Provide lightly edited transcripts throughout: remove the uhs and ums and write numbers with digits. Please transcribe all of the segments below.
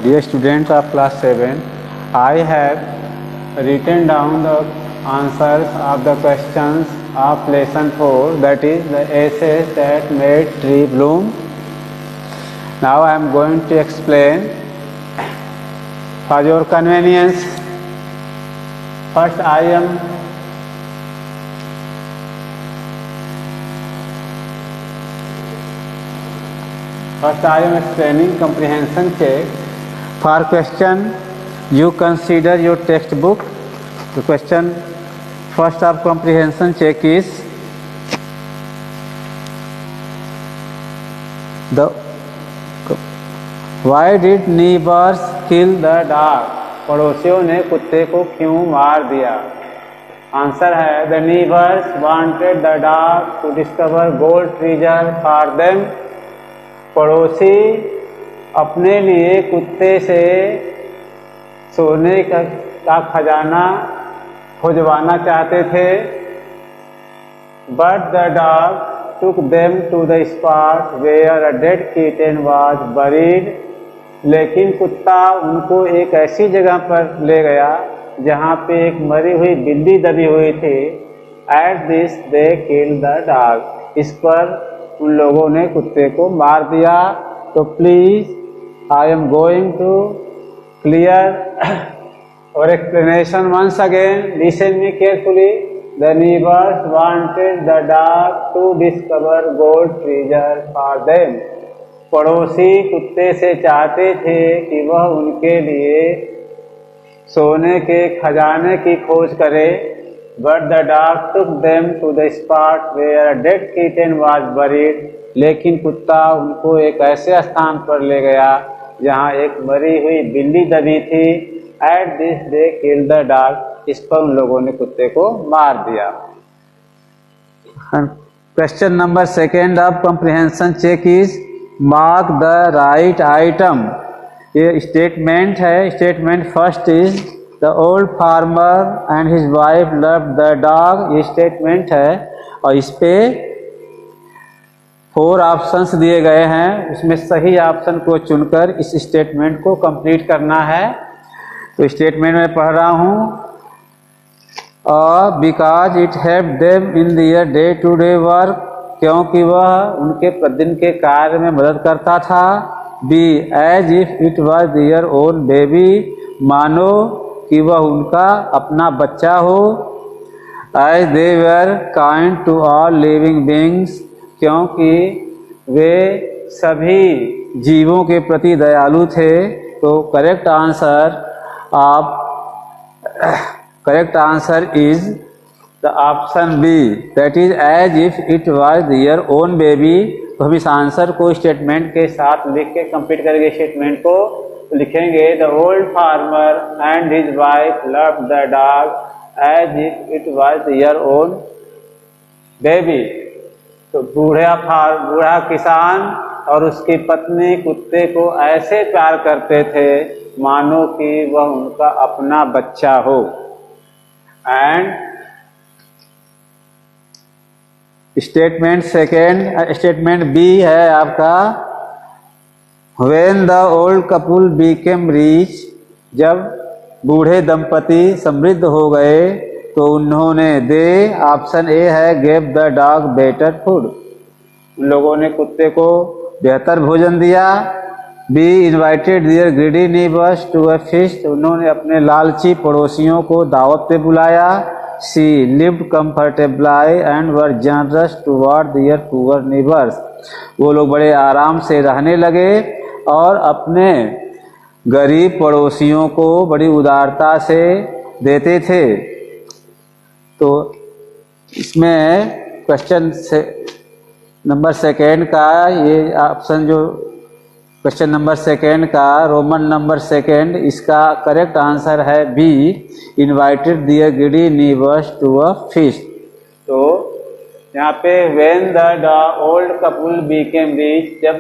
Dear students of class 7, I have written down the answers of the questions of lesson 4, that is the essays that made tree bloom. Now I am going to explain for your convenience. First I am explaining comprehension check. For question, you consider your textbook. The question first of comprehension check is why did neighbors kill the dog? पड़ोसियों ने कुत्ते को क्यों मार दिया? Answer है the neighbors wanted the dog to discover gold treasure for them. पड़ोसी अपने लिए कुत्ते से सोने का खजाना खुजवाना चाहते थे. But the dog took them to the spot where a dead kitten was buried. लेकिन कुत्ता उनको एक ऐसी जगह पर ले गया जहाँ पे एक मरी हुई बिल्ली दबी हुई थी. At this they killed the dog. इस पर उन लोगों ने कुत्ते को मार दिया. तो please I am going to clear our explanation once again. Listen me carefully. The neighbours wanted the dog to discover gold treasure for them. पड़ोसी कुत्ते से चाहते थे कि वह उनके लिए सोने के खजाने की खोज करे. But the dog took them to the spot where a dead kitten was buried. लेकिन कुत्ता उनको एक ऐसे स्थान पर ले गया जहाँ एक मरी हुई बिल्ली दबी थी. At this they killed the dog. इस पर उन लोगों ने कुत्ते को मार दिया. Question number second of comprehension check is mark the right item. ये स्टेटमेंट है. Statement first is The old farmer and his wife loved the dog. ये स्टेटमेंट है और इस पे 4 ऑप्शंस दिए गए हैं. उसमें सही ऑप्शन को चुनकर इस स्टेटमेंट को कंप्लीट करना है. तो स्टेटमेंट में पढ़ रहा हूँ. Because it help them in their day to day work. क्योंकि वह उनके प्रतिदिन के कार्य में मदद करता था. B as if it was their own baby. मानो कि वह उनका अपना बच्चा हो. As they were kind to all living beings. क्योंकि वे सभी जीवों के प्रति दयालु थे. तो correct answer is the option B, that is as if it was their own baby. तो हम इस आंसर को स्टेटमेंट के साथ लिख के कंप्लीट करेंगे. स्टेटमेंट को लिखेंगे the old farmer and his wife loved the dog as if it was their own baby. तो बूढ़ा किसान और उसकी पत्नी कुत्ते को ऐसे प्यार करते थे मानो कि वह उनका अपना बच्चा हो. एंड स्टेटमेंट बी है आपका. When the old couple became rich, जब बूढ़े दंपति समृद्ध हो गए तो उन्होंने ऑप्शन ए है gave the dog better food. उन लोगों ने कुत्ते को बेहतर भोजन दिया. B invited their greedy neighbors to a feast. उन्होंने अपने लालची पड़ोसियों को दावत पे बुलाया. सी lived comfortably and were generous toward their poor neighbors. वो लोग बड़े आराम से रहने लगे और अपने गरीब पड़ोसियों को बड़ी उदारता से देते थे. तो इसमें क्वेश्चन नंबर सेकेंड का ये ऑप्शन जो क्वेश्चन नंबर सेकेंड का रोमन नंबर सेकेंड, इसका करेक्ट आंसर है B, invited their greedy neighbours to a feast. तो यहाँ पे when the old couple became rich, जब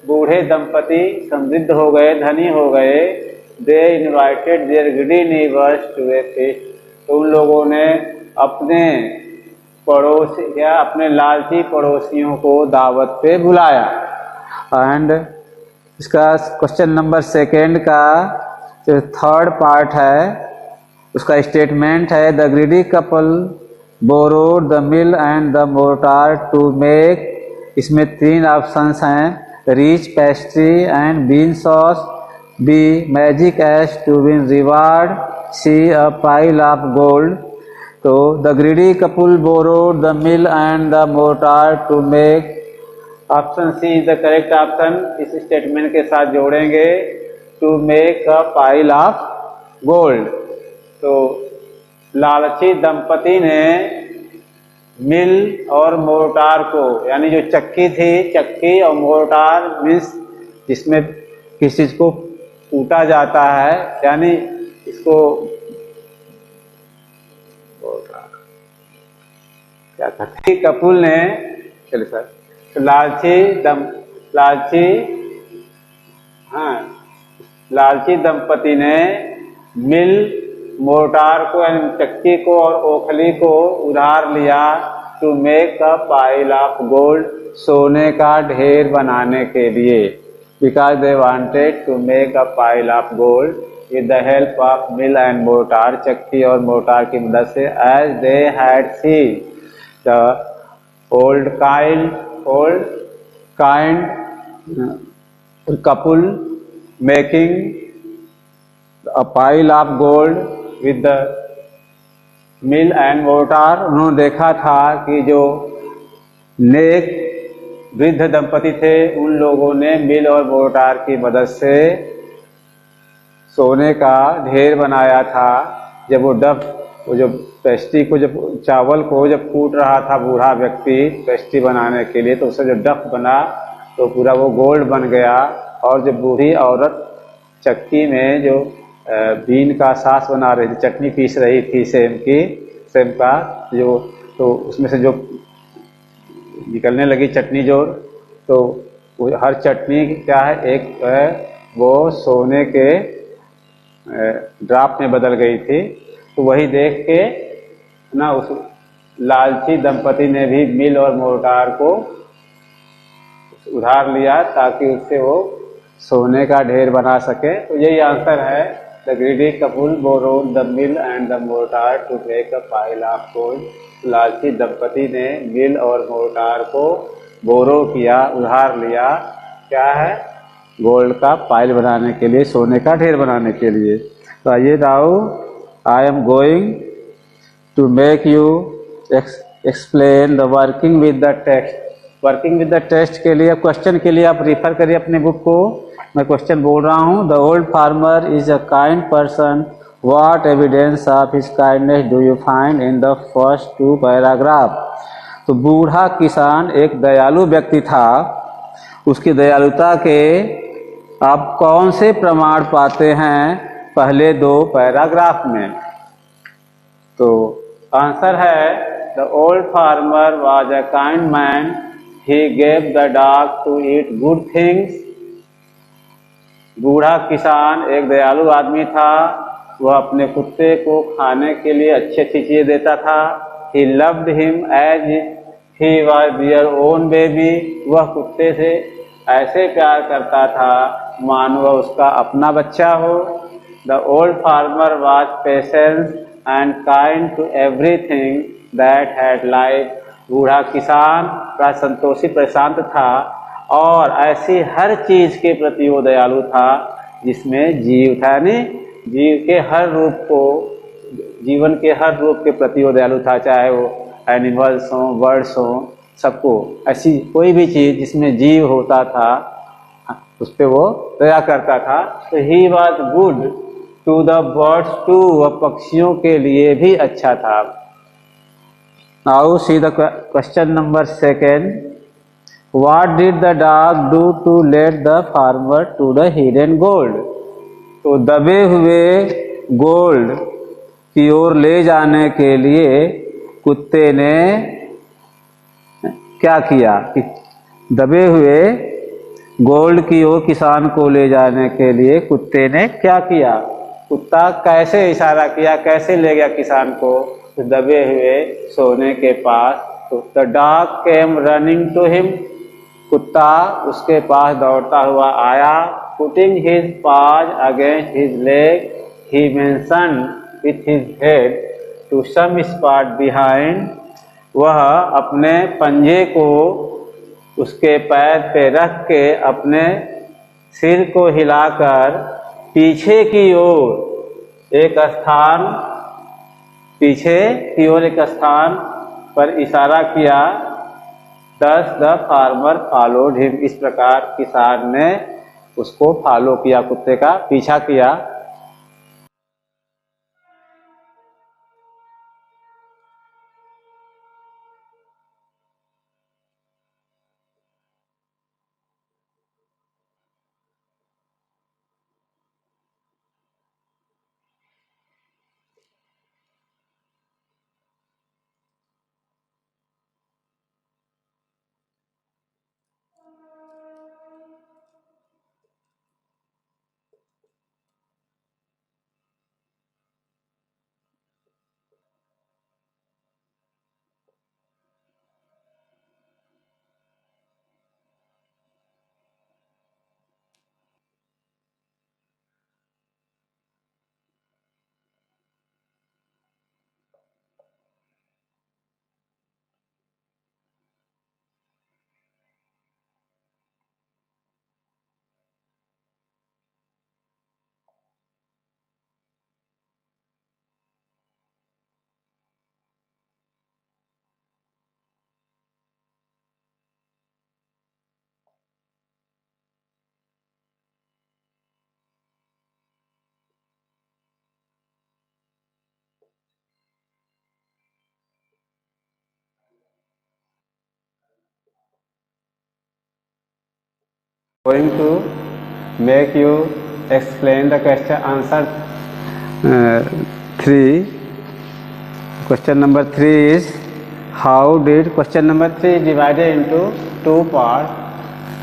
बूढ़े दंपति समृद्ध हो गए, धनी हो गए. They invited their greedy neighbours to a feast. तो उन लोगों ने अपने पड़ोसी या अपने लालची पड़ोसियों को दावत पे बुलाया. एंड इसका क्वेश्चन नंबर सेकेंड का जो थर्ड पार्ट है उसका स्टेटमेंट है, the greedy couple borrowed the mill and the mortar to make, इसमें 3 ऑप्शंस हैं, rich pastry and bean sauce, B magic ash to win reward, C a pile of gold. तो the greedy couple borrowed the mill and the mortar to make, option C is the correct option. इस statement के साथ जोड़ेंगे to make a pile of gold. तो लालची दंपति ने मिल और मोर्टार को, यानी जो चक्की थी, चक्की और मोर्टार मीन्स जिसमें किसी चीज को कूटा जाता है, यानी इसको क्या कहते हैं, कपूर ने, चलिए सर, तो लालची दंपति ने मिल, मोर्टार को यानी चक्की को और ओखली को उधार लिया to make a pile of gold, सोने का ढेर बनाने के लिए, because they wanted to make a pile of gold with the help of mill and mortar, चक्की और मोर्टार की मदद से, as they had see the old kind couple making a pile of gold with the mill and mortar। उन्होंने देखा था कि जो नेक वृद्ध दंपति थे उन लोगों ने मिल और मोर्टार की मदद से सोने का ढेर बनाया था। जब वो जो पेस्ट्री को, जब चावल को जब कूट रहा था बूढ़ा व्यक्ति पेस्ट्री बनाने के लिए, तो उससे जो डफ बना तो पूरा वो गोल्ड बन गया। और जब बूढ़ी औरत चक्की में जो बीन का सास बना रही थी, चटनी पीस रही थी सेम का जो, तो उसमें से जो निकलने लगी चटनी जो, तो वो हर चटनी क्या है, एक वो सोने के ड्राप में बदल गई थी। तो वही देख के ना उस लालची दंपति ने भी मिल और मोर्टार को उधार लिया ताकि उससे वो सोने का ढेर बना सके। तो यही आंसर है, the greedy couple borrowed the mill and the mortar to make a pile of gold. लालची दंपति ने मिल और मोर्टार को बोरो किया, उधार लिया, क्या है, गोल्ड का पाइल बनाने के लिए, सोने का ढेर बनाने के लिए। तो आइए now I am going to make you explain the working with the text. Working with the text के लिए, क्वेश्चन के लिए आप रिफर करिए अपने बुक को। मैं क्वेश्चन बोल रहा हूँ, the old farmer is a kind person, what evidence of his kindness do you find in the first 2 paragraph. तो बूढ़ा किसान एक दयालु व्यक्ति था, उसकी दयालुता के आप कौन से प्रमाण पाते हैं पहले 2 पैराग्राफ में। तो आंसर है, the old farmer was a kind man, he gave the dog to eat good things. बूढ़ा किसान एक दयालु आदमी था, वह अपने कुत्ते को खाने के लिए अच्छी अच्छी चीजें देता था। He loved him as he was their own baby. वह कुत्ते से ऐसे प्यार करता था मानो वह उसका अपना बच्चा हो। The old farmer was patient and kind to everything that had life. बूढ़ा किसान बड़ा संतोषी प्रशांत था और ऐसी हर चीज के प्रति वो दयालु था जिसमें जीव था, यानी जीव के हर रूप को, जीवन के हर रूप के प्रति वो दयालु था, चाहे वो एनिमल्स हों, बर्ड्स हों, सबको, ऐसी कोई भी चीज जिसमें जीव होता था उस पर वो दया करता था। तो he was good to the birds too, वह पक्षियों के लिए भी अच्छा था। Now see the question number second, what did the dog do to let the farmer to the hidden gold. तो दबे हुए गोल्ड की ओर ले जाने के लिए कुत्ते ने क्या किया कि दबे हुए गोल्ड की ओर किसान को ले जाने के लिए कुत्ते ने क्या किया, कुत्ता कैसे इशारा किया, कैसे ले गया किसान को दबे हुए सोने के पास। तो the dog came running to him, कुत्ता उसके पास दौड़ता हुआ आया। Putting his paws against his leg he mentioned with his head to some spot behind. वह अपने पंजे को उसके पैर पे रख के अपने सिर को हिलाकर पीछे की ओर एक स्थान पर इशारा किया। Thus the farmer followed him। इस प्रकार किसान ने उसको फॉलो किया, कुत्ते का पीछा किया। Going to make you explain the question answer 3. Question number 3 is how did, question number 3 is divided into 2 parts.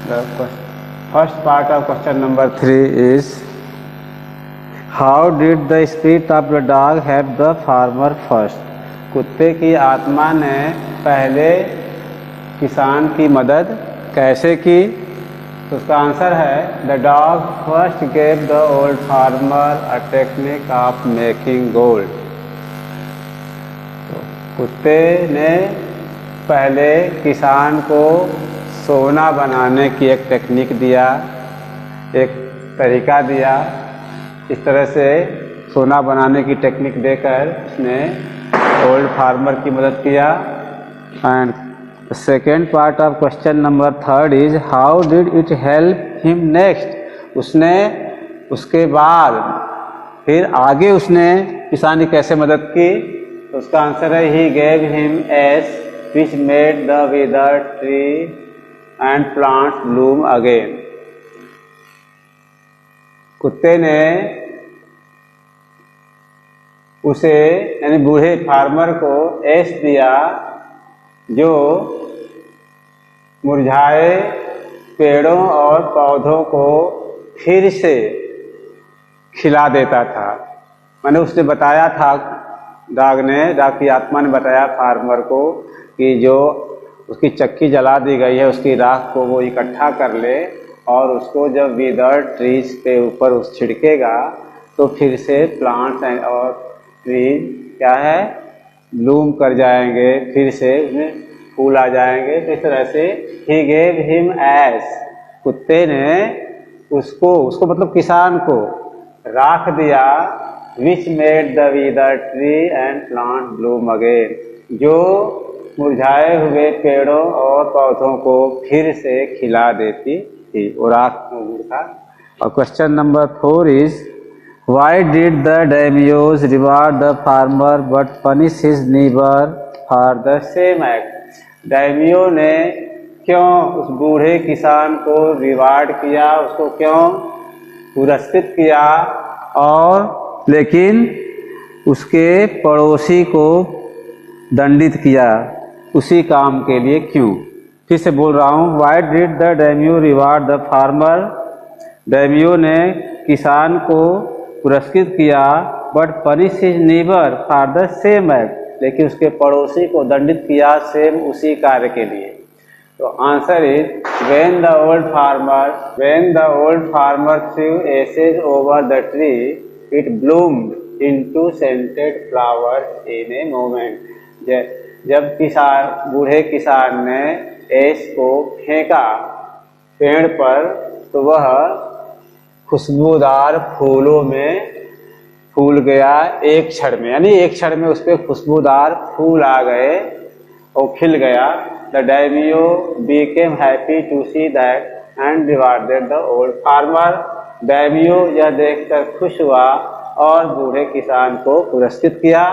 The first part of question number 3 is how did the spirit of the dog help the farmer first। कुत्ते की आत्मा ने पहले किसान की मदद कैसे की। तो उसका आंसर है the dog first gave the old farmer a technique of making gold. तो कुत्ते ने पहले किसान को सोना बनाने की एक टेक्निक दिया, एक तरीका दिया। इस तरह से सोना बनाने की टेक्निक देकर उसने ओल्ड फार्मर की मदद किया। And the second part of question number 3 is how did it help him next। उसने उसके बाद फिर आगे उसने किसान की कैसे मदद की। तो उसका आंसर है he gave him ash which made the withered tree and plants bloom again। कुत्ते ने उसे यानी बूढ़े फार्मर को ऐश दिया जो मुरझाए पेड़ों और पौधों को फिर से खिला देता था। मैंने उसने बताया था, डॉग की आत्मा ने बताया फार्मर को कि जो उसकी चक्की जला दी गई है उसकी राख को वो इकट्ठा कर ले और उसको जब विदर्ड ट्रीज के ऊपर उस छिड़केगा तो फिर से प्लांट्स और ट्रीज क्या है ब्लूम कर जाएंगे, फिर से उसमें फूल आ जाएंगे। तो इस तरह से ही गेव हिम एश, कुत्ते ने उसको मतलब किसान को राख दिया which made the wither tree and plant bloom again, जो मुरझाए हुए पेड़ों और पौधों को फिर से खिला देती थी, वो राख था। और question number 4 is why did the Demios reward the farmer but punish his neighbour for the same act. Demio ने क्यों उस बूढ़े किसान को रिवार्ड किया, उसको क्यों पुरस्कृत किया और लेकिन उसके पड़ोसी को दंडित किया उसी काम के लिए क्यों। फिर से बोल रहा हूँ, why did the daimyo reward the farmer. Daimyo ने किसान को पुरस्कृत किया but punish his neighbour for the same act, लेकिन उसके पड़ोसी को दंडित किया सेम उसी कार्य के लिए। तो answer is when the old farmer threw ashes over the tree, it bloomed into scented flowers in a moment. जब बूढ़े किसान ने एश को फेंका पेड़ पर तो वह खुशबूदार फूलों में फूल गया एक क्षण में, यानी एक क्षण में उस पर खुशबूदार फूल आ गए और खिल गया। The daimyo became happy to see that and rewarded the old farmer. daimyo यह देखकर खुश हुआ और बूढ़े किसान को पुरस्कृत किया।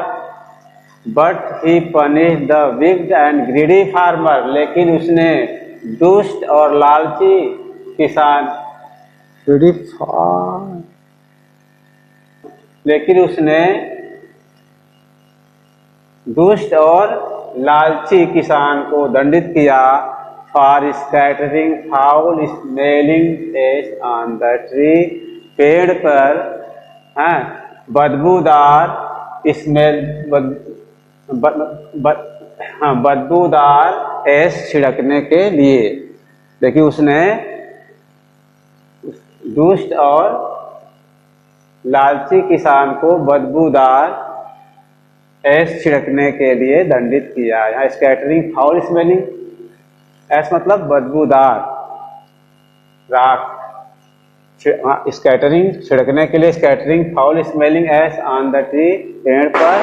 But he punished the wicked and greedy farmer. लेकिन उसने दुष्ट और लालची किसान लेकिन उसने दुष्ट और लालची किसान को दंडित किया for scattering foul smelling ash on the tree. पेड़ पर बदबूदार बदबूदार एश छिड़कने के लिए। देखिए उसने दुष्ट और लालची किसान को बदबूदार एश छिड़कने के लिए दंडित किया। यहाँ स्कैटरिंग फाउल स्मेलिंग एश मतलब बदबूदार राख, स्कैटरिंग छिड़कने के लिए scattering foul smelling ash on the tree, पेड़ पर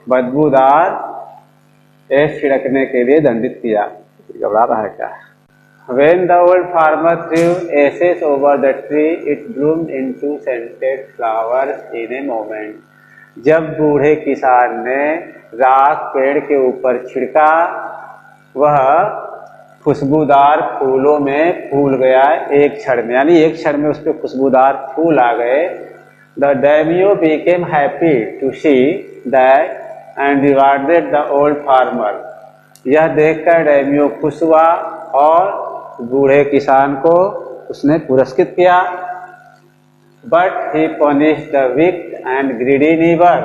बदबूदार एश छिड़कने के लिए दंडित किया। घबरा रहा है क्या? When the old farmer threw ashes over the tree, it bloomed into scented flowers in a moment. जब बूढ़े किसान ने राख पेड़ के ऊपर छिड़का वह खुशबूदार फूलों में फूल गया एक क्षण में, यानी एक क्षण में उस पर खुशबूदार फूल आ गए। The daimyo became happy to see that and rewarded the old farmer. यह देखकर daimyo खुश हुआ और बूढ़े किसान को उसने पुरस्कृत किया। But he punished the wicked and greedy neighbor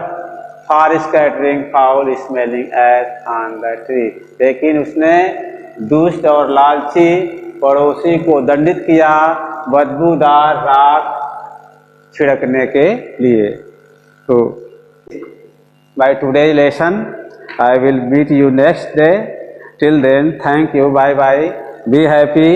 for scattering foul smelling ash on the tree. लेकिन उसने दुष्ट और लालची पड़ोसी को दंडित किया बदबूदार राख छिड़कने के लिए। तो by today's lesson I will meet you next day. Till then, thank you. Bye bye. Be happy.